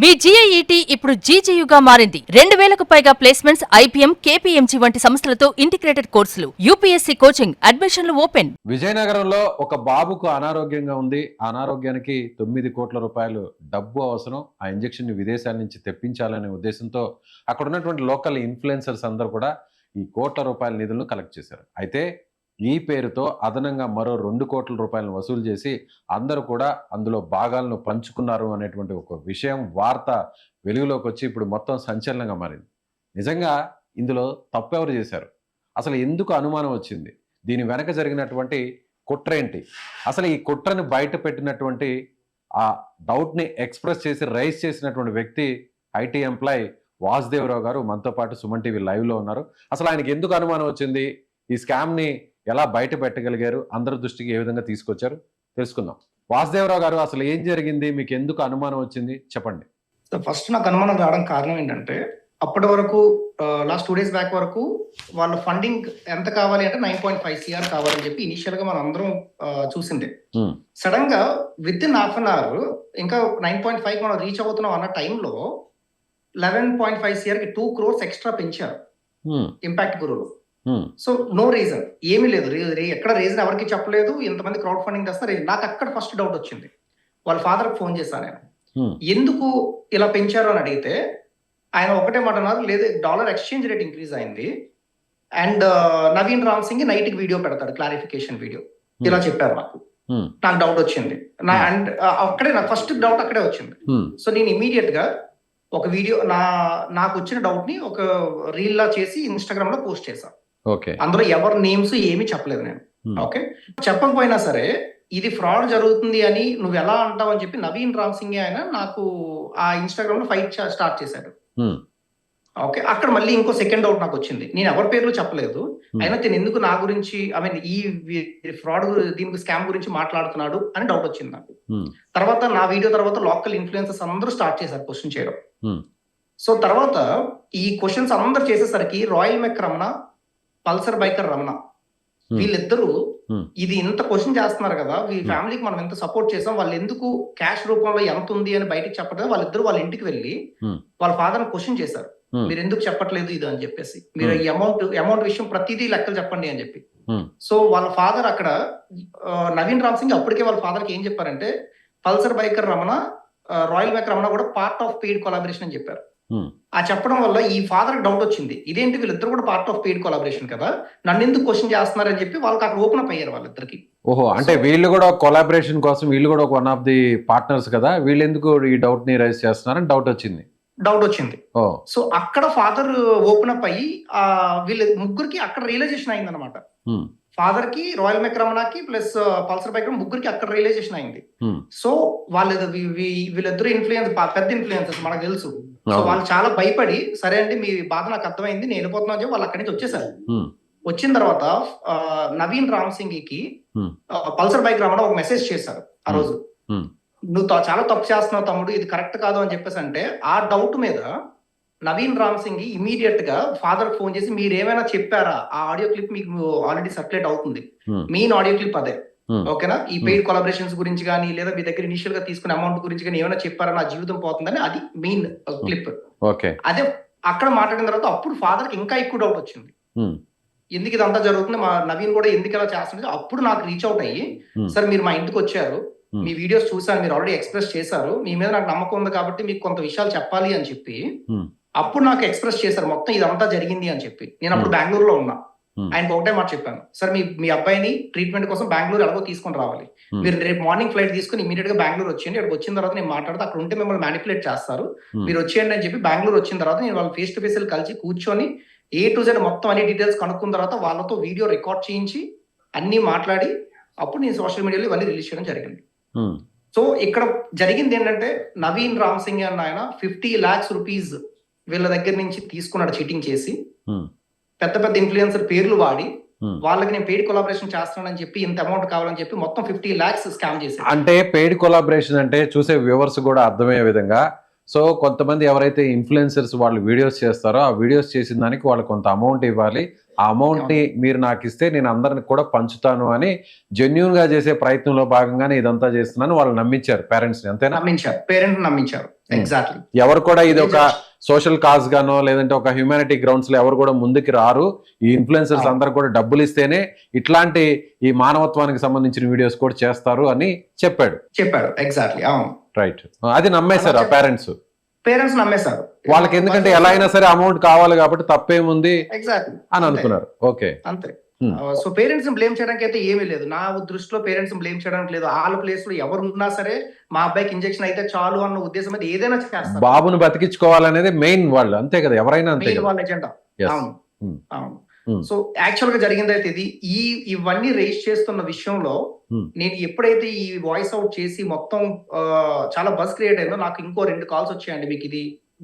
మీ జీఐఈటీ ఇప్పుడు జీజేయుగా మారింది. 2000కు పైగా ప్లేస్మెంట్స్, ఐపీఎం, కేపీఎంజీ వంటి సంస్థలతో ఇంటిగ్రేటెడ్ కోర్సులు, యూపీఎస్సీ కోచింగ్, అడ్మిషన్లు ఓపెన్. విజయనగరంలో ఒక బాబుకు అనారోగ్యంగా ఉంది. ఆ అనారోగ్యానికి 9 కోట్ల రూపాయలు డబ్బు అవసరం. ఆ ఇంజెక్షన్ ని విదేశాల నుంచి తెప్పించాలనే ఉద్దేశంతో అక్కడ ఉన్నటువంటి లోకల్ ఇన్ఫ్లుయెన్సర్స్ అందరూ కూడా ఈ కోట్ల రూపాయల నిధులను కలెక్ట్ చేశారు. అయితే ఈ పేరుతో అదనంగా మరో 2 కోట్ల రూపాయలను వసూలు చేసి అందరూ కూడా అందులో భాగాలను పంచుకున్నారు అనేటువంటి ఒక విషయం, వార్త వెలుగులోకి వచ్చి ఇప్పుడు మొత్తం సంచలనంగా మారింది. నిజంగా ఇందులో తప్పెవరు చేశారు? అసలు ఎందుకు అనుమానం వచ్చింది? దీని వెనక జరిగినటువంటి కుట్ర ఏంటి? అసలు ఈ కుట్రను బయట పెట్టినటువంటి ఆ డౌట్ని ఎక్స్ప్రెస్ చేసి రైజ్ చేసినటువంటి వ్యక్తి ఐటీ ఎంప్లాయ్ వాసుదేవరావు గారు మనతో పాటు సుమన్ టీవీ లైవ్లో ఉన్నారు. అసలు ఆయనకి ఎందుకు అనుమానం వచ్చింది? ఈ స్కామ్ని ఎలా బయట పెట్టగలిగారు? అందరి దృష్టికి ఏ విధంగా తీసుకొచ్చారు? తెలుసుకుందాం. వాసుదేవరావు గారు, అసలు ఏం జరిగింది? మీకు ఎందుకు అనుమానం వచ్చింది? చెప్పండి. ఫస్ట్ నాకు అనుమానం రావడం కారణం ఏంటంటే, అప్పటి వరకు లాస్ట్ 2 days బ్యాక్ వరకు వాళ్ళ ఫండింగ్ ఎంత కావాలి అంటే 9.5 CR కావాలని చెప్పి ఇనిషియల్ గా మనం అందరం చూసిందే. సడన్ గా within half an hour ఇంకా 9.5 మనం రీచ్ అవుతున్నాం అన్న టైంలో 11.5 CR కి 2 crores ఎక్స్ట్రా పెంచారు ఇంపాక్ట్ గురువులు. సో నో రీజన్, ఏమీ లేదు. ఎక్కడ రీజన్ ఎవరికి చెప్పలేదు. ఇంతమంది క్రౌడ్ ఫండింగ్ చేస్తారు. నాకు అక్కడ ఫస్ట్ డౌట్ వచ్చింది. వాళ్ళ ఫాదర్ ఫోన్ చేశాను నేను, ఎందుకు ఇలా పెంచారు అని అడిగితే ఆయన ఒకటే మాట అన్నారు, లేదు డాలర్ ఎక్స్చేంజ్ రేట్ ఇంక్రీజ్ అయింది అండ్ నవీన్ రామ్ సింగ్ నైట్ కి వీడియో పెడతాడు, క్లారిఫికేషన్ వీడియో, ఇలా చెప్పారు. నాకు డౌట్ వచ్చింది. అండ్ అక్కడే నాకు ఫస్ట్ డౌట్ అక్కడే వచ్చింది. సో నేను ఇమీడియట్ గా ఒక వీడియో నాకు వచ్చిన డౌట్ ని ఒక రీల్ లా చేసి ఇన్స్టాగ్రామ్ లో పోస్ట్ చేశాను. అందులో ఎవరి నేమ్స్ ఏమీ చెప్పలేదు నేను. ఓకే, చెప్పకపోయినా సరే ఇది ఫ్రాడ్ జరుగుతుంది అని నువ్వు ఎలా అంటావు అని చెప్పి నవీన్ రామ్ సింగ్ ఆయన నాకు ఆ ఇన్స్టాగ్రామ్ లో ఫైట్ స్టార్ట్ చేశాడు. ఓకే, అక్కడ మళ్ళీ ఇంకో సెకండ్ డౌట్ నాకు వచ్చింది. నేను ఎవరి పేర్లు చెప్పలేదు, అయినా తిను ఎందుకు నా గురించి ఈ ఫ్రాడ్ దీనికి స్కామ్ గురించి మాట్లాడుతున్నాడు అని డౌట్ వచ్చింది నాకు. తర్వాత నా వీడియో తర్వాత లోకల్ ఇన్ఫ్లుయెన్సర్స్ అందరూ స్టార్ట్ చేశారు క్వశ్చన్ చేయడం. సో తర్వాత ఈ క్వశ్చన్స్ అందరు చేసేసరికి రాయల్ మెక్ రమణ, పల్సర్ బైకర్ రమణ, వీళ్ళిద్దరూ ఇది ఇంత క్వశ్చన్ చేస్తున్నారు కదా, ఈ ఫ్యామిలీకి మనం ఎంత సపోర్ట్ చేసాం, వాళ్ళు ఎందుకు క్యాష్ రూపంలో ఎంత ఉంది అని బయటకు చెప్పడం, వాళ్ళిద్దరు వాళ్ళ ఇంటికి వెళ్ళి వాళ్ళ ఫాదర్ క్వశ్చన్ చేశారు, మీరు ఎందుకు చెప్పట్లేదు ఇది అని చెప్పేసి, మీరు ఈ అమౌంట్ విషయం ప్రతిదీ లెక్కలు చెప్పండి అని చెప్పి. సో వాళ్ళ ఫాదర్ అక్కడ నవీన్ రామ్ సింగ్ అప్పటికే వాళ్ళ ఫాదర్ కి ఏం చెప్పారంటే, Pulsar biker Ramana, royal biker Ramana కూడా పార్ట్ ఆఫ్ పెయిడ్ కొలాబరేషన్ అని చెప్పారు. ఆ చెప్పడం వల్ల ఈ ఫాదర్ డౌట్ వచ్చింది, ఇదేంటి వీళ్ళిద్దరు కూడా పార్ట్ ఆఫ్ పెయిడ్ కొలాబరేషన్ కదా, నన్ను ఎందుకు క్వశ్చన్ చేస్తున్నారని చెప్పి వాళ్ళకి అక్కడ ఓపెన్ అప్ అయ్యారు వాళ్ళిద్దరికి. ఓహో, అంటే వీళ్ళు కూడా కొలాబరేషన్ కోసం, వీళ్ళు కూడా వన్ ఆఫ్ ది పార్ట్నర్స్ కదా, వీళ్ళు ఎందుకు ఈ డౌట్ ని రైజ్ చేస్తున్నారని డౌట్ వచ్చింది. సో అక్కడ ఫాదర్ ఓపెన్ అప్ అయ్యి వీళ్ళ ముగ్గురికి అక్కడ రియలైజేషన్ అయింది అనమాట. ఫాదర్ కి, రాయల్ మెక్ రమణకి ప్లస్ పల్సర్ బైక్ ముగ్గురికి అక్కడ రియలైజేషన్ అయింది. సో వీళ్ళిద్దరు పెద్ద ఇన్ఫ్లుయెన్సర్స్ మనకు తెలుసు. సో వాళ్ళు చాలా భయపడి, సరే అండి మీ బాధ నాకు అర్థమైంది, నేను వెళ్ళిపోతున్నా చెప్పి వాళ్ళు అక్కడి నుంచి వచ్చేసారు. వచ్చిన తర్వాత నవీన్ రామ్ సింగ్ కి పల్సర్ బైక్ రమణ ఒక మెసేజ్ చేశారు ఆ రోజు, నువ్వు చాలా తప్పు చేస్తున్నావు తమ్ముడు, ఇది కరెక్ట్ కాదు అని చెప్పేసి. అంటే ఆ డౌట్ మీద నవీన్ రామ్ సింగ్ ఇమీడియట్ గా ఫాదర్ ఫోన్ చేసి, మీరు ఏమైనా చెప్పారా? ఆ ఆడియో క్లిప్ మీకు ఆల్రెడీ సర్క్యులేట్ అవుతుంది, మెయిన్ ఆడియో క్లిప్ అదే, ఓకేనా? ఈ పెయిడ్ కొలాబరేషన్స్ గురించి కానీ, లేదా మీ దగ్గర ఇనిషియల్ గా తీసుకునే అమౌంట్ గురించి కానీ ఏమైనా చెప్పారా, నా జీవితం పోతుందని, అది మెయిన్ క్లిప్. అదే అక్కడ మాట్లాడిన తర్వాత అప్పుడు ఫాదర్ కి ఇంకా ఎక్కువ డౌట్ వచ్చింది, ఎందుకు ఇదంతా జరుగుతుంది, మా నవీన్ కూడా ఎందుకు ఇలా చేస్తుంది. అప్పుడు నాకు రీచ్ అవుట్ అయ్యి, సార్ మీరు మా ఇంటికి వచ్చారు, మీ వీడియోస్ చూసాను, మీరు ఆల్రెడీ ఎక్స్ప్రెస్ చేశారు, మీ మీద నాకు నమ్మకం ఉంది కాబట్టి మీకు కొంత విషయాలు చెప్పాలి అని చెప్పి అప్పుడు నాకు ఎక్స్ప్రెస్ చేశారు మొత్తం ఇదంతా జరిగింది అని చెప్పి. నేను అప్పుడు బెంగళూరులో ఉన్నా. ఆయనకు ఒకటే మాట చెప్పాను, సార్ మీ అబ్బాయిని ట్రీట్మెంట్ కోసం బెంగళూరు ఎలాగో తీసుకొని రావాలి, మీరు రేపు మార్నింగ్ ఫ్లైట్ తీసుకుని ఇమీడియట్ గా బెంగళూరు వచ్చేయండి, ఇక్కడికి వచ్చిన తర్వాత నేను మాట్లాడితే అక్కడ ఉంటే మిమ్మల్ని మ్యానిపులేట్ చేస్తారు, మీరు వచ్చేయండి అని చెప్పి బెంగళూరు వచ్చిన తర్వాత నేను వాళ్ళు ఫేస్ టు ఫేస్ కలిసి కూర్చొని A to Z మొత్తం అన్ని డీటెయిల్స్ కనుక్కున్న తర్వాత వాళ్ళతో వీడియో రికార్డ్ చేయించి అన్ని మాట్లాడి అప్పుడు నేను సోషల్ మీడియాలో ఇవన్నీ రిలీజ్ చేయడం జరిగింది. సో ఇక్కడ జరిగింది ఏంటంటే, నవీన్ రామ్ సింగ్ అన్న ఆయన 50 lakhs rupees వీళ్ళ దగ్గర నుంచి తీసుకున్నాడు చీటింగ్ చేసి, పెద్ద పెద్ద ఇన్ఫ్లుయెన్సర్ పేర్లు వాడి వాళ్ళకి నేను పెయిడ్ కొలాబరేషన్ చేస్తున్నానని చెప్పి ఇంత అమౌంట్ కావాలని చెప్పి మొత్తం 50 lakhs స్కామ్ చేశారు. అంటే పెయిడ్ కొలాబరేషన్ అంటే చూసే వ్యూవర్స్ కూడా అర్థమయ్యే విధంగా సో కొంతమంది ఎవరైతే ఇన్ఫ్లుయెన్సర్స్ వాళ్ళు వీడియోస్ చేస్తారో ఆ వీడియోస్ చేసిన దానికి వాళ్ళు కొంత అమౌంట్ ఇవ్వాలి, ఆ అమౌంట్ ని మీరు నాకు ఇస్తే నేను అందరికి కూడా పంచుతాను అని జెన్యూన్ గా చేసే ప్రయత్నంలో భాగంగానే ఇదంతా చేస్తున్నాను వాళ్ళు నమ్మించారు పేరెంట్స్ ని, అంతేనా? నమ్మించారు ఎగ్జాక్ట్లీ. ఎవరు కూడా ఇది ఒక సోషల్ కాజ్ గానో లేదంటే ఒక హ్యూమానిటీ గ్రౌండ్స్ లో ఎవరు కూడా ముందుకు రారు, ఈ ఇన్ఫ్లుయెన్సర్స్ అందరు కూడా డబ్బులు ఇస్తేనే ఇట్లాంటి ఈ మానవత్వానికి సంబంధించిన వీడియోస్ కూడా చేస్తారు అని చెప్పాడు. ఎగ్జాక్ట్లీ, అవును, రైట్. అది నమ్మేశారు ఆ పేరెంట్స్ నమ్మేశారు. వాళ్ళకి ఎందుకంటే ఎలా అయినా సరే అమౌంట్ కావాలి కాబట్టి తప్పేముంది ఎగ్జాక్ట్లీ అని అనుకున్నారు. ఓకే, అంతే. సో పేరెంట్స్ ని బ్లేమ్ చేయడానికి అయితే ఏమీ లేదు, నా దృష్టిలో పేరెంట్స్ ని బ్లేమ్ చేయడానికి లేదు. వాళ్ళ ప్లేస్ లో ఎవరు ఉన్నా సరే మా అబ్బాయికి ఇంజెక్షన్ అయితే చాలు అన్న ఉద్దేశం అయితే ఏదైనా చేస్తారు. బాబును బతికించుకోవాలనేది మెయిన్ వాళ్ళు, అంతే కదా, ఎవరైనా అంతే వాళ్ళ ఎజెండా. అవును, అవును. సో యాక్చువల్ గా జరిగింది అయితే ఇది, ఇవన్నీ రేస్ చేస్తున్న విషయంలో నేను ఎప్పుడైతే ఈ వాయిస్ అవుట్ చేసి మొత్తం చాలా బస్ క్రియేట్ అయిందో నాకు ఇంకో 2 కాల్స్ వచ్చాయండి. మీకు ఇది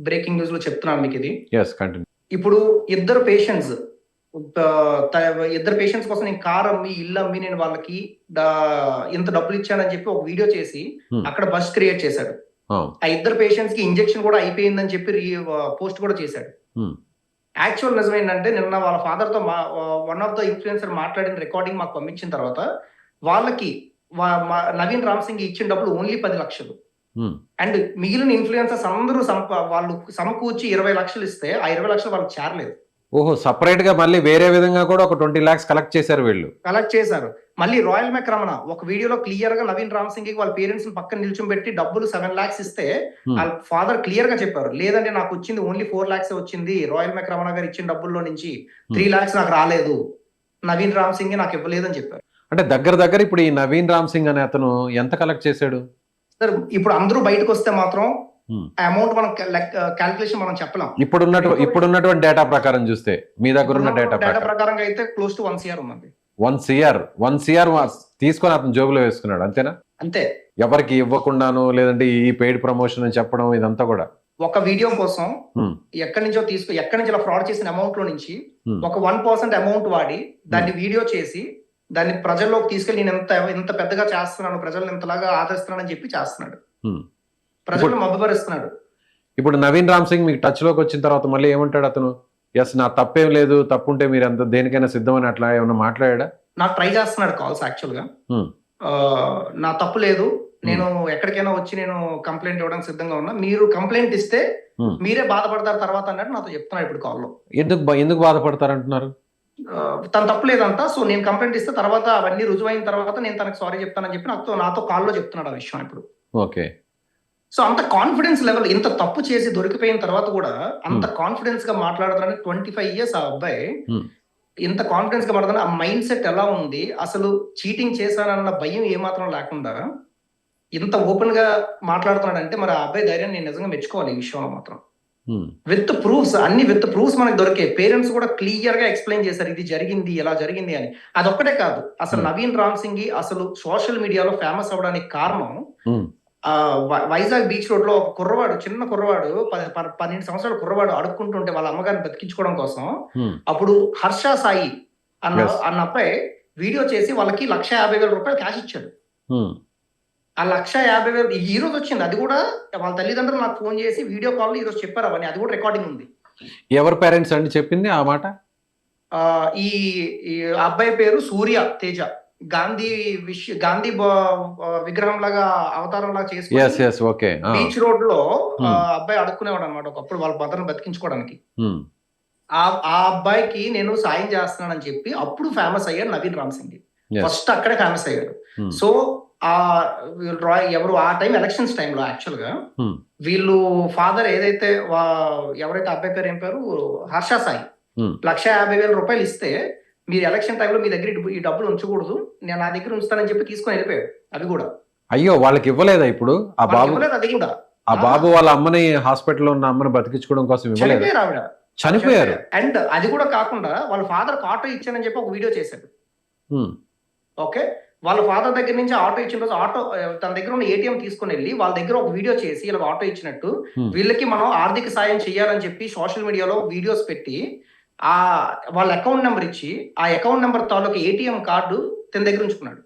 బ్రేకింగ్ న్యూస్ లో చెప్తున్నాను మీకు ఇది. ఇప్పుడు ఇద్దరు పేషెంట్స్ కోసం నేను కార్ అమ్మి ఇల్లు అమ్మి నేను వాళ్ళకి ఇంత డబ్బులు ఇచ్చానని చెప్పి ఒక వీడియో చేసి అక్కడ బస్ క్రియేట్ చేశాడు. ఆ ఇద్దరు పేషెంట్స్ కి ఇంజెక్షన్ కూడా అయిపోయిందని చెప్పి పోస్ట్ కూడా చేశాడు. యాక్చువల్ నిజం ఏంటంటే నిన్న వాళ్ళ ఫాదర్ తో వన్ ఆఫ్ ద ఇన్ఫ్లుయెన్సర్ మాట్లాడిన రికార్డింగ్ మాకు పంపించిన తర్వాత వాళ్ళకి నవీన్ రామ్ సింగ్ ఇచ్చిన డబ్బులు ఓన్లీ 10 లక్షలు. అండ్ మిగిలిన ఇన్ఫ్లుయెన్సర్స్ అందరూ వాళ్ళు సమకూర్చి 20 లక్షలు ఇస్తే ఆ 20 లక్షలు వాళ్ళకి చేరలేదు. ఓహో, సపరేట్ గా మళ్ళీ వేరే విధంగా కూడా ఒక 20 lakhs కలెక్ట్ చేశారు. మళ్ళీ రాయల్ మెక్రమణ ఒక వీడియోలో క్లియర్ గా నవీన్ రామ్ సింగ్ కి వాళ్ళ పేరెంట్స్ పక్కన నిల్చోబెట్టి డబ్బులు 7 lakhs ఇస్తే వాళ్ళ ఫాదర్ క్లియర్ గా చెప్పారు, లేదంటే నాకు వచ్చింది ఓన్లీ 4 lakhs వచ్చింది, రాయల్ మెక్రమణ గారు ఇచ్చిన డబ్బుల్లో నుంచి 3 lakhs నాకు రాలేదు, నవీన్ రామ్ సింగ్ నాకు ఇవ్వలేదని చెప్పారు. అంటే దగ్గర ఇప్పుడు ఈ నవీన్ రామ్ సింగ్ అనే అతను ఎంత కలెక్ట్ చేశాడు సార్? ఇప్పుడు అందరూ బయటకు వస్తే మాత్రం అమౌంట్ మనం క్యాల్కులేషన్ మనం చెప్పలేం. ఇప్పుడున్నటువంటి డేటా ప్రకారం చూస్తే మీ దగ్గర ఉన్న డేటా ప్రకారం అయితే క్లోజ్ టు 1 CR ఉందండి. 1 CR తీసుకొని అతను జోబులో వేసుకున్నాడు, అంతేనా? అంతే, ఎవరికి ఇవ్వకుండాను లేదంటే ఈ పెయిడ్ ప్రమోషన్ అని చెప్పడం ఇదంతా కూడా ఒక వీడియో కోసం ఎక్కడి నుంచి ఇలా ఫ్రాడ్ చేసిన అమౌంట్ లో నుంచి ఒక 1% అమౌంట్ వాడి దాన్ని వీడియో చేసి దాన్ని ప్రజల్లోకి తీసుకెళ్లి నేను ఇంత పెద్దగా చేస్తున్నాను, ప్రజలను ఇంతలాగా ఆదరిస్తున్నానని చెప్పి చేస్తున్నాడు, ప్రజలను మభ్యపరుస్తున్నాడు. ఇప్పుడు నవీన్ రామ్ సింగ్ మీకు టచ్ లోకి వచ్చిన తర్వాత మళ్ళీ ఏమంటాడు అతను? ఎస్, నా తప్పేం లేదు, తప్పుంటే మీరు అంత దేనికైనా సిద్ధమని అట్లా ఏమన్నా మాట్లాడా? నాకు ట్రై చేస్తున్నాడు కాల్స్. యాక్చువల్ గా నా తప్పు లేదు, నేను ఎక్కడికైనా వచ్చి నేను కంప్లైంట్ ఇవ్వడానికి సిద్ధంగా ఉన్నా, మీరు కంప్లైంట్ ఇస్తే మీరే బాధపడతారు తర్వాత అన్నట్టు నాతో చెప్తున్నాడు ఇప్పుడు కాల్లో. ఎందుకు బాధపడతారు అంటున్నారు? తన తప్పు లేదంట, సో నేను కంప్లైంట్ ఇస్తే తర్వాత అవన్నీ రుజువైన తర్వాత నేను తనకు సారీ చెప్తానని చెప్పి నాతో కాల్లో చెప్తున్నాడు ఆ విషయం ఇప్పుడు. ఓకే. సో అంత కాన్ఫిడెన్స్ లెవెల్, ఇంత తప్పు చేసి దొరికిపోయిన తర్వాత కూడా అంత కాన్ఫిడెన్స్ గా మాట్లాడుతున్నాడు. 25 years ఆ అబ్బాయి ఇంత కాన్ఫిడెన్స్ గా మాట్లాడుతున్నా, ఆ మైండ్ సెట్ ఎలా ఉంది, అసలు చీటింగ్ చేశానన్న భయం ఏమాత్రం లేకుండా ఇంత ఓపెన్ గా మాట్లాడుతున్నాడు అంటే మరి ఆ అబ్బాయి ధైర్యాన్ని నేను నిజంగా మెచ్చుకోవాలి ఈ విషయంలో మాత్రం. విత్ ప్రూఫ్స్ మనకు దొరికే. పేరెంట్స్ కూడా క్లియర్ గా ఎక్స్ప్లెయిన్ చేశారు ఇది జరిగింది, ఎలా జరిగింది అని. అదొక్కటే కాదు, అసలు నవీన్ రామ్ సింగ్ అసలు సోషల్ మీడియాలో ఫేమస్ అవడానికి కారణం వైజాగ్ బీచ్ రోడ్ లో ఒక కుర్రవాడు, చిన్న కుర్రవాడు, 12 సంవత్సరాల కుర్రవాడు అడుక్కుంటుంటే వాళ్ళ అమ్మగారిని బతికించుకోవడం కోసం అప్పుడు హర్ష సాయి అన్న అబ్బాయి వీడియో చేసి వాళ్ళకి 1,50,000 రూపాయలు క్యాష్ ఇచ్చాడు. ఆ 1,50,000 ఈ రోజు వచ్చింది. అది కూడా వాళ్ళ తల్లిదండ్రులు నాకు ఫోన్ చేసి వీడియో కాల్ ఈ రోజు చెప్పారు అవన్నీ, అది కూడా రికార్డింగ్ ఉంది. ఎవరి పేరెంట్స్ అండి చెప్పింది ఆ మాట? ఈ అబ్బాయి పేరు సూర్య తేజ. గాంధీ విగ్రహం లాగా అవతారం లాగా చేసుకుని బీచ్ రోడ్ లో అబ్బాయి అడుక్కునేవాడు అనమాట ఒకప్పుడు వాళ్ళ మదర్ని బతికించుకోవడానికి. ఆ అబ్బాయికి నేను సాయం చేస్తున్నానని చెప్పి అప్పుడు ఫేమస్ అయ్యాడు నవీన్ రామ్ సింగ్. ఫస్ట్ అక్కడే ఫేమస్ అయ్యాడు. సో ఎవరు ఆ టైం ఎలక్షన్స్ టైంలో యాక్చువల్ గా వీళ్ళు ఫాదర్ ఏదైతే ఎవరైతే అబ్బాయి పేరు ఏం పేరు హర్ష సాయి 1,50,000 రూపాయలు ఇస్తే మీరు ఎలక్షన్ టైంలో మీ దగ్గర ఈ డబ్బులు ఉంచకూడదు, నేను నా దగ్గర ఉంచుతానని చెప్పి తీసుకొని వెళ్ళిపోయాడు. అవి కూడా అయ్యో వాళ్ళకి ఇవ్వలేదా? ఇప్పుడు ఆ బాబు అది కూడా ఆ బాబు వాళ్ళ అమ్మని హాస్పిటల్లో ఉన్న అమ్మని బతికించుకోవడం కోసం ఇవ్వలేదు, ఆవిడ చనిపోయారు. అండ్ అది కూడా కాకుండా వాళ్ళ ఫాదర్ ఆటో ఇచ్చానని చెప్పి ఒక వీడియో చేశాడు. ఓకే, వాళ్ళ ఫాదర్ దగ్గర నుంచి ఆటో ఇచ్చిన రోజు ఆటో తన దగ్గర ఉన్న ATM తీసుకుని వెళ్ళి వాళ్ళ దగ్గర ఒక వీడియో చేసి ఇలా ఆటో ఇచ్చినట్టు వీళ్ళకి మనం ఆర్థిక సాయం చేయాలని చెప్పి సోషల్ మీడియాలో వీడియోస్ పెట్టి వాళ్ళ అకౌంట్ నెంబర్ ఇచ్చి ఆ అకౌంట్ నెంబర్ తాలూకు ATM కార్డు తన దగ్గర ఉంచుకున్నాడు.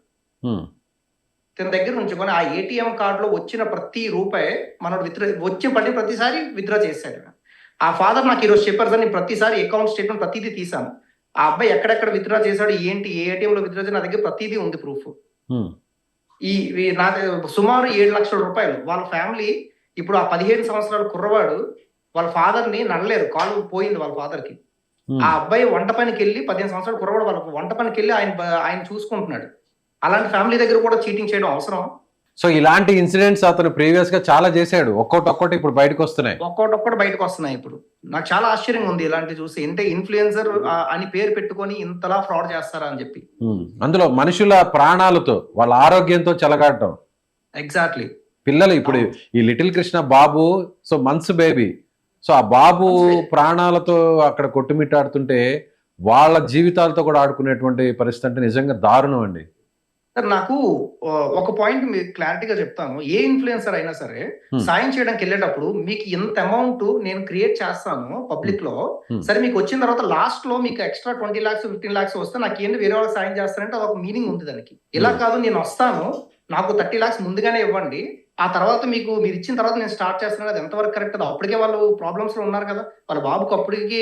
తన దగ్గర ఉంచుకొని ఆ ఏటీఎం కార్డులో వచ్చిన ప్రతి రూపాయి మనోడు వచ్చి ప్రతిసారి విత్డ్రా చేశాడు. ఆ ఫాదర్ నాకు ఈరోజు చెప్పారు సార్, నేను ప్రతిసారి అకౌంట్ స్టేట్మెంట్ ప్రతిదీ తీసాను. ఆ అబ్బాయి ఎక్కడెక్కడ విత్డ్రా చేశాడు, ఏంటి, ఏ ఏటీఎం లో విత్డ్రా చేశాడు, నా దగ్గర ప్రతిదీ ఉంది ప్రూఫ్. నా సుమారు 7 లక్షల రూపాయలు. వాళ్ళ ఫ్యామిలీ ఇప్పుడు ఆ 15 సంవత్సరాల కుర్రవాడు వాళ్ళ ఫాదర్ ని నడలేరు, కాలు పోయింది వాళ్ళ ఫాదర్ కి. ఆ అబ్బాయి వంట పనికి వెళ్ళి 15 సంవత్సరాల కుర్రవాడు వాళ్ళ వంట పనికి వెళ్ళి ఆయన చూసుకుంటున్నాడు. అలాంటి ఫ్యామిలీ దగ్గర కూడా చీటింగ్ చేయడం అవసరం? సో ఇలాంటి ఇన్సిడెంట్స్ అతను ప్రీవియస్ గా చాలా చేశాడు, ఒక్కొక్కటి ఇప్పుడు బయటకు వస్తున్నాయి. ఒక్కొక్కటి బయటకు వస్తున్నాయి. ఇప్పుడు నాకు చాలా ఆశ్చర్యంగా ఉంది ఇలాంటి చూసి. అంటే ఇన్ఫ్లుయెన్సర్ అని పేరు పెట్టుకొని ఇంతలా ఫ్రాడ్ చేస్తారా అని చెప్పి. అందులో మనుషుల ప్రాణాలతో, వాళ్ళ ఆరోగ్యంతో చెలగాడటం. ఎగ్జాక్ట్లీ. పిల్లలు ఇప్పుడు ఈ లిటిల్ కృష్ణ బాబు, సో మంత్స్ బేబీ, సో ఆ బాబు ప్రాణాలతో అక్కడ కొట్టుమిట్టాడుతుంటే వాళ్ళ జీవితాలతో కూడా ఆడుకునేటువంటి పరిస్థితి అంటే నిజంగా దారుణం అండి. సార్ నాకు ఒక పాయింట్ మీకు క్లారిటీగా చెప్తాను. ఏ ఇన్ఫ్లుయెన్సర్ అయినా సరే సాయం చేయడానికి వెళ్ళేటప్పుడు మీకు ఎంత అమౌంట్ నేను క్రియేట్ చేస్తాను పబ్లిక్ లో, సరే మీకు వచ్చిన తర్వాత లాస్ట్ లో మీకు ఎక్స్ట్రా 20 lakhs 15 lakhs వస్తే నాకు ఏంటి వేరే వాళ్ళకి సాయం చేస్తారంటే అదొక మీనింగ్ ఉంది దానికి. ఇలా కాదు, నేను వస్తాను, నాకు 30 lakhs ముందుగానే ఇవ్వండి, ఆ తర్వాత మీరు ఇచ్చిన తర్వాత నేను స్టార్ట్ చేస్తున్నాను, అది ఎంతవరకు కరెక్ట్? అది అప్పటికే వాళ్ళు ప్రాబ్లమ్స్ లో ఉన్నారు కదా, వాళ్ళ బాబుకి అప్పటికే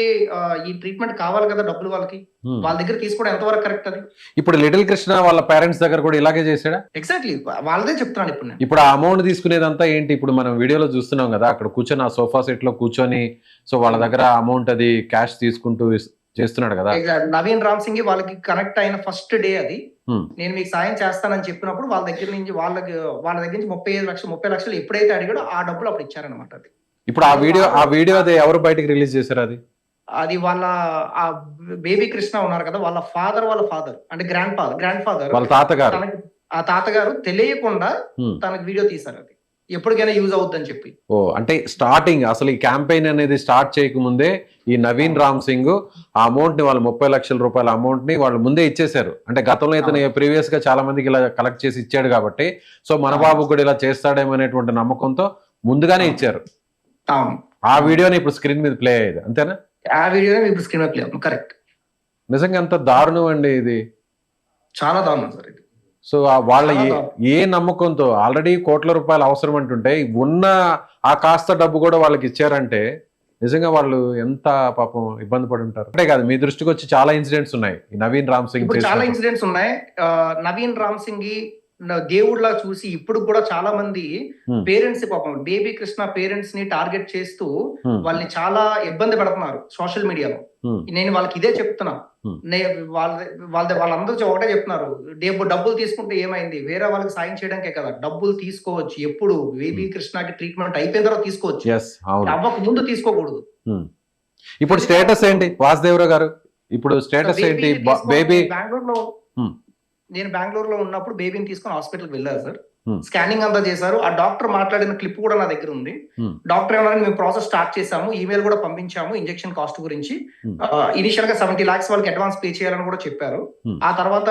ఈ ట్రీట్మెంట్ కావాలి కదా, డబ్బులు వాళ్ళకి, వాళ్ళ దగ్గర తీసుకోవడం ఎంతవరకు కరెక్ట్? అది ఇప్పుడు లిటిల్ కృష్ణ వాళ్ళ పేరెంట్స్ దగ్గర కూడా ఇలాగే చేశాడా? ఎగ్జాక్ట్లీ వాళ్ళదే చెప్తున్నాను ఇప్పుడు నేను. ఇప్పుడు ఆ అమౌంట్ తీసుకునేదంతా ఏంటి? ఇప్పుడు మనం వీడియోలో చూస్తున్నాం కదా, అక్కడ కూర్చొని ఆ సోఫా సెట్ లో కూర్చొని, సో వాళ్ళ దగ్గర అమౌంట్ అది క్యాష్ తీసుకుంటూ చేస్తున్నాడు కదా. నవీన్ రామ్ సింగ్ వాళ్ళకి కనెక్ట్ అయిన ఫస్ట్ డే అది, నేను మీకు సాయం చేస్తానని చెప్పినప్పుడు వాళ్ళ దగ్గర నుంచి 30 లక్షలు ఎప్పుడైతే అడిగాడో ఆ డబ్బులు అప్పుడు ఇచ్చారనమాట. అది ఇప్పుడు ఆ వీడియో అది ఎవరు బయటకు రిలీజ్ చేశారు? అది వాళ్ళ ఆ బేబీ కృష్ణ ఉన్నారు కదా, వాళ్ళ ఫాదర్ అంటే గ్రాండ్ ఫాదర్ వాళ్ళ తాతగారు, ఆ తాతగారు తెలియకుండా తనకు వీడియో తీశారు. అది ఎప్పటికైనా యూజ్ అవుతుందని చెప్పి. అంటే స్టార్టింగ్ అసలు ఈ క్యాంపెయిన్ అనేది స్టార్ట్ చేయకముందే ఈ నవీన్ రామ్ సింగ్ ఆ అమౌంట్ ని, వాళ్ళు 30 లక్షల రూపాయల అమౌంట్ ని వాళ్ళు ముందే ఇచ్చేశారు. అంటే గతంలో ఇతను ప్రీవియస్ గా చాలా మందికి ఇలా కలెక్ట్ చేసి ఇచ్చాడు కాబట్టి, సో మన బాబు కూడా ఇలా చేస్తాడేమనేటువంటి నమ్మకంతో ముందుగానే ఇచ్చారు. ఆ వీడియోని ఇప్పుడు స్క్రీన్ మీద ప్లే అయ్యేది, అంతేనా? ఆ వీడియోని ఇప్పుడు స్క్రీన్ మీద ప్లే అవుతుంది. కరెక్ట్. నిజంగా ఎంత దారుణం అండి ఇది, చాలా దారుణం సార్ ఇది. సో వాళ్ళ ఏ నమ్మకంతో, ఆల్రెడీ కోట్ల రూపాయలు అవసరం అంటుంటే ఉన్న ఆ కాస్త డబ్బు కూడా వాళ్ళకి ఇచ్చారంటే నిజంగా వాళ్ళు ఎంత పాపం ఇబ్బంది పడి ఉంటారు. అంటే కాదు, మీ దృష్టికి వచ్చి చాలా ఇన్సిడెంట్స్ ఉన్నాయి నవీన్ రామ్ సింగ్, చాలా ఇన్సిడెంట్స్ ఉన్నాయి. నవీన్ రామ్ సింగ్ దేవుడిలా చూసి ఇప్పుడు కూడా చాలా మంది పేరెంట్స్ పాపం బేబీ కృష్ణ పేరెంట్స్ ని టార్గెట్ చేస్తూ వాళ్ళని చాలా ఇబ్బంది పెడుతున్నారు సోషల్ మీడియాలో. నేను వాళ్ళకి ఇదే చెప్తున్నా, వాళ్ళందరూ ఒకటే చెప్తున్నారు, డబ్బులు తీసుకుంటే ఏమైంది, వేరే వాళ్ళకి సాయం చేయడానికే కదా, డబ్బులు తీసుకోవచ్చు ఎప్పుడు, బేబీ కృష్ణకి ట్రీట్మెంట్ అయిపోయిన తర్వాత తీసుకోవచ్చు, అవ్వక ముందు తీసుకోకూడదు. ఇప్పుడు స్టేటస్ ఏంటి వాసుదేవరావు గారు? ఇప్పుడు స్టేటస్ ఏంటి? బేబీ నేను బెంగళూరులో ఉన్నప్పుడు బేబీని తీసుకుని హాస్పిటల్కి వెళ్ళారు సార్. స్కానింగ్ అంతా చేశారు. ఆ డాక్టర్ మాట్లాడిన క్లిప్ కూడా నా దగ్గర ఉంది. డాక్టర్ ఏమన్నా మేము ప్రాసెస్ స్టార్ట్ చేసాము, ఈమెయిల్ కూడా పంపించాము ఇంజెక్షన్ కాస్ట్ గురించి. ఇనిషియల్ గా 70 lakhs వాళ్ళకి అడ్వాన్స్ పే చేయాలని కూడా చెప్పారు. ఆ తర్వాత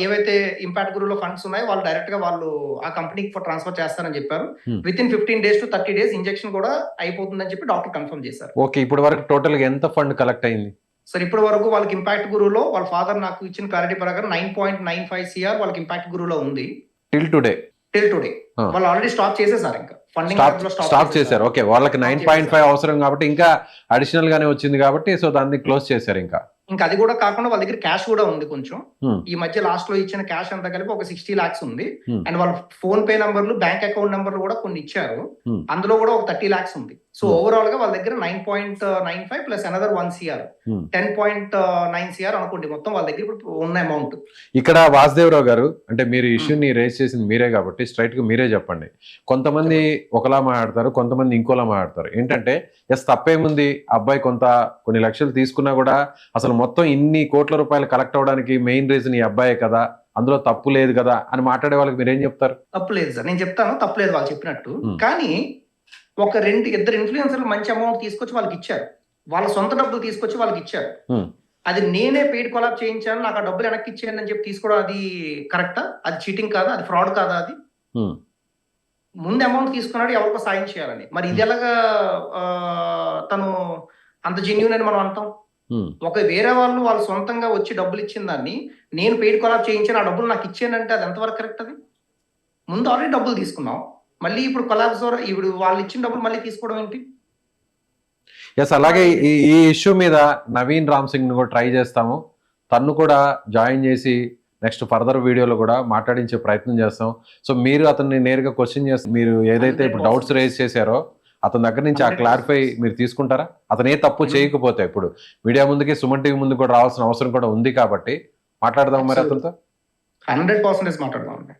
ఏవైతే ఇంపాక్ట్ గురువులో ఫండ్స్ ఉన్నాయో వాళ్ళు డైరెక్ట్ గా వాళ్ళు ఆ కంపెనీకి ట్రాన్స్ఫర్ చేస్తారని చెప్పారు. With in 15 days to 30 days injection కూడా అయిపోతుందని చెప్పి డాక్టర్ కన్ఫర్మ్ చేశారు. ఓకే, ఇప్పుడు వరకు టోటల్ గా ఎంత ఫండ్ కలెక్ట్ అయింది సార్? ఇప్పటి వరకు వాళ్ళకి ఇంపాక్ట్ గురువులో వాళ్ళ ఫాదర్ నాకు ఇచ్చిన క్లారిటీ ప్రకారం 9.95 CR వాళ్ళకి ఇంపాక్ట్ గురువులో ఉంది టిల్ టుడే. వాళ్ళు ఆల్రెడీ స్టాప్ చేసేసారు, ఇంకా ఫండింగ్ స్టాప్ చేశారు. ఓకే, వాళ్ళకి 9.5 అవసరం కాబట్టి ఇంకా అడిషనల్ గానే వచ్చింది కాబట్టి సో దాన్ని క్లోజ్ చేశారు. ఇంకా అది కూడా కాకుండా వాళ్ళ దగ్గర క్యాష్ కూడా ఉంది కొంచెం. ఈ మధ్య లాస్ట్ లో ఇచ్చిన క్యాష్ అంతా కలిపి ఒక 60 lakhs ఉంది. అండ్ వాళ్ళ ఫోన్ పే నంబర్లు, బ్యాంక్ అకౌంట్ నంబర్లు కూడా కొన్ని ఇచ్చారు, అందులో కూడా ఒక 30 lakhs ఉంది. సో ఓవరాల్ గా వాళ్ళ దగ్గర 9.95 ప్లస్ అనదర్ 1 CR 10.9 CR అనుకోండి మొత్తం వాళ్ళ దగ్గర ఇప్పుడు ఉన్న అమౌంట్. ఇక్కడ వాసుదేవరావు గారు, అంటే మీరు ఇష్యూని రేస్ చేసింది మీరే కాబట్టి స్ట్రైట్ గా మీరే చెప్పండి. కొంతమంది ఒకలా మాట్లాడతారు, కొంతమంది ఇంకోలా మాట్లాడతారు. ఏంటంటే ఎస్ తప్పేముంది, అబ్బాయి కొన్ని లక్షలు తీసుకున్నా కూడా అసలు మొత్తం ఇన్ని కోట్ల రూపాయలు కలెక్ట్ అవడానికి మెయిన్ రీజన్ ఈ అబ్బాయే కదా, అందులో తప్పు లేదు కదా అని మాట్లాడే వాళ్ళకి మీరేం చెప్తారు? తప్పు లేదు సార్, నేను చెప్తాను తప్పు లేదు వాళ్ళు చెప్పినట్టు. కానీ ఒక ఇద్దరు ఇన్ఫ్లుయెన్సర్లు మంచి అమౌంట్ తీసుకొచ్చి వాళ్ళకి ఇచ్చారు, వాళ్ళ సొంత డబ్బులు తీసుకొచ్చి వాళ్ళకి ఇచ్చారు. అది నేనే పెయిడ్ కొలాబ్ చేయించాను, నాకు ఆ డబ్బులు వెనక్కి ఇచ్చేయండి అని చెప్పి తీసుకోవడం అది కరెక్టా? అది చీటింగ్ కాదా? అది ఫ్రాడ్ కాదా? అది ముందు అమౌంట్ తీసుకున్నాడు ఎవరికో సాయం చేయాలని, మరి ఇది ఎలాగా తను అంత జెన్యూన్ అని మనం అంటాం? ఒక వేరే వాళ్ళు సొంతంగా వచ్చి డబ్బులు ఇచ్చిన దాన్ని నేను పెయిడ్ కొలాబ్ చేయించాను, ఆ డబ్బులు నాకు ఇచ్చానంటే అది ఎంతవరకు కరెక్ట్? అది ముందు ఆల్రెడీ డబ్బులు తీసుకున్నాం, మళ్ళీ ఇప్పుడు కొలాబ్స్ ద్వారా ఇప్పుడు వాళ్ళు ఇచ్చిన డబ్బులు మళ్ళీ తీసుకోవడం ఏంటి? ఎస్, అలాగే ఈ ఇష్యూ మీద నవీన్ రామ్ సింగ్ ని కూడా ట్రై చేస్తాము. తను కూడా జాయిన్ చేసి నెక్స్ట్ ఫర్దర్ వీడియోలో కూడా మాట్లాడించే ప్రయత్నం చేస్తాం. సో మీరు అతన్ని నేరుగా క్వశ్చన్ చేస్తారు, మీరు ఏదైతే ఇప్పుడు డౌట్స్ రేజ్ చేశారో అతని దగ్గర నుంచి ఆ క్లారిఫై మీరు తీసుకుంటారా? అతను ఏ తప్పు చేయకపోతే ఇప్పుడు మీడియా ముందుకి సుమన్ టీవీ ముందు కూడా రావాల్సిన అవసరం కూడా ఉంది కాబట్టి మాట్లాడదాం మరి అతనితో. 100% మాట్లాడదాం.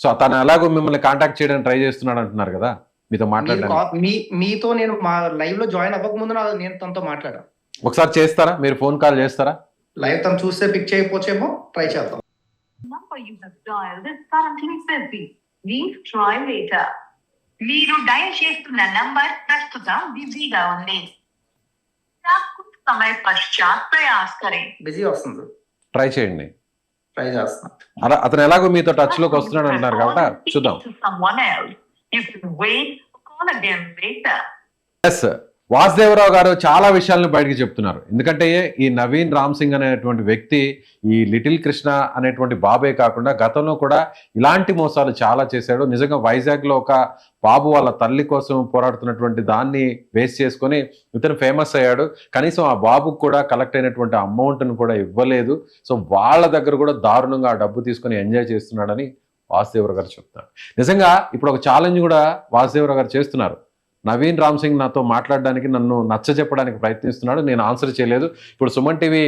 సో తను ఎలాగో మిమ్మల్ని కాంటాక్ట్ చేయడానికి ట్రై చేస్తున్నాడు అంటున్నారు కదా, మీతో మాట్లాడడానికి. మీతో నేను మా లైవ్ లో జాయిన్ అవ్వక ముందు నేను తనతో మాట్లాడాను. ఒకసారి చేస్తారా, మీరు ఫోన్ కాల్ చేస్తారా? లైవ్ తను చూస్తే పిక్ చేయకపోవచ్చేమో, ట్రై చేద్దాం. మీరు డయల్ చేస్తున్న నంబర్ ప్రస్తుతం బిజీగా ఉంది. సమయ పశ్చాత్ ప్రయాస్ కరెం. బిజీ వస్తుంది, ట్రై చేయండి. ట్రై చేస్తున్నా. అతను ఎలాగో మీతో టచ్ లోకి వస్తున్నాడు అంటున్నారు కాబట్టి చూద్దాం. ఎస్, వాసుదేవరావు గారు చాలా విషయాలను బయటకు చెప్తున్నారు. ఎందుకంటే ఈ నవీన్ రామ్ సింగ్ అనేటువంటి వ్యక్తి ఈ లిటిల్ కృష్ణ అనేటువంటి బాబే కాకుండా గతంలో కూడా ఇలాంటి మోసాలు చాలా చేశాడు. నిజంగా వైజాగ్లో ఒక బాబు వాళ్ళ తల్లి కోసం పోరాడుతున్నటువంటి దాన్ని బేస్ చేసుకొని ఇతను ఫేమస్ అయ్యాడు. కనీసం ఆ బాబుకు కూడా కలెక్ట్ అయినటువంటి అమౌంట్ను కూడా ఇవ్వలేదు. సో వాళ్ళ దగ్గర కూడా దారుణంగా ఆ డబ్బు తీసుకొని ఎంజాయ్ చేస్తున్నాడని వాసుదేవరావు గారు చెప్తున్నారు. నిజంగా ఇప్పుడు ఒక ఛాలెంజ్ కూడా వాసుదేవరావు గారు చేస్తున్నారు. నవీన్ రామ్ సింగ్ నాతో మాట్లాడడానికి, నన్ను నచ్చజెప్పడానికి ప్రయత్నిస్తున్నాడు, నేను ఆన్సర్ చేయలేదు. ఇప్పుడు సుమన్ టీవీ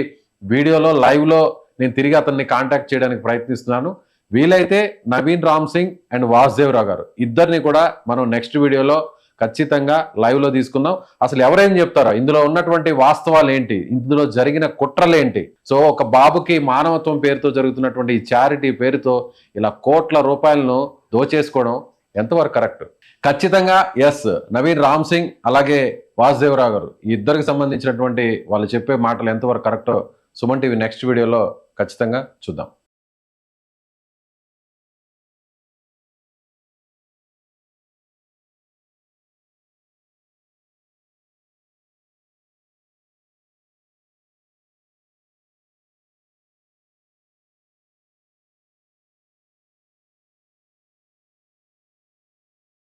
వీడియోలో లైవ్లో నేను తిరిగి అతన్ని కాంటాక్ట్ చేయడానికి ప్రయత్నిస్తున్నాను. వీలైతే నవీన్ రామ్ సింగ్ అండ్ వాసుదేవరావు గారు ఇద్దరిని కూడా మనం నెక్స్ట్ వీడియోలో ఖచ్చితంగా లైవ్లో తీసుకుందాం. అసలు ఎవరేం చెప్తారో, ఇందులో ఉన్నటువంటి వాస్తవాలు ఏంటి, ఇందులో జరిగిన కుట్రలేంటి. సో ఒక బాబుకి మానవత్వం పేరుతో జరుగుతున్నటువంటి ఈ చారిటీ పేరుతో ఇలా కోట్ల రూపాయలను దోచేసుకోవడం ఎంతవరకు కరెక్ట్? ఖచ్చితంగా ఎస్, నవీన్ రామ్ సింగ్ అలాగే వాసుదేవరావు గారు ఈ ఇద్దరికి సంబంధించినటువంటి వాళ్ళు చెప్పే మాటలు ఎంతవరకు కరెక్టో సుమన్ టీవీ నెక్స్ట్ వీడియోలో ఖచ్చితంగా చూద్దాం.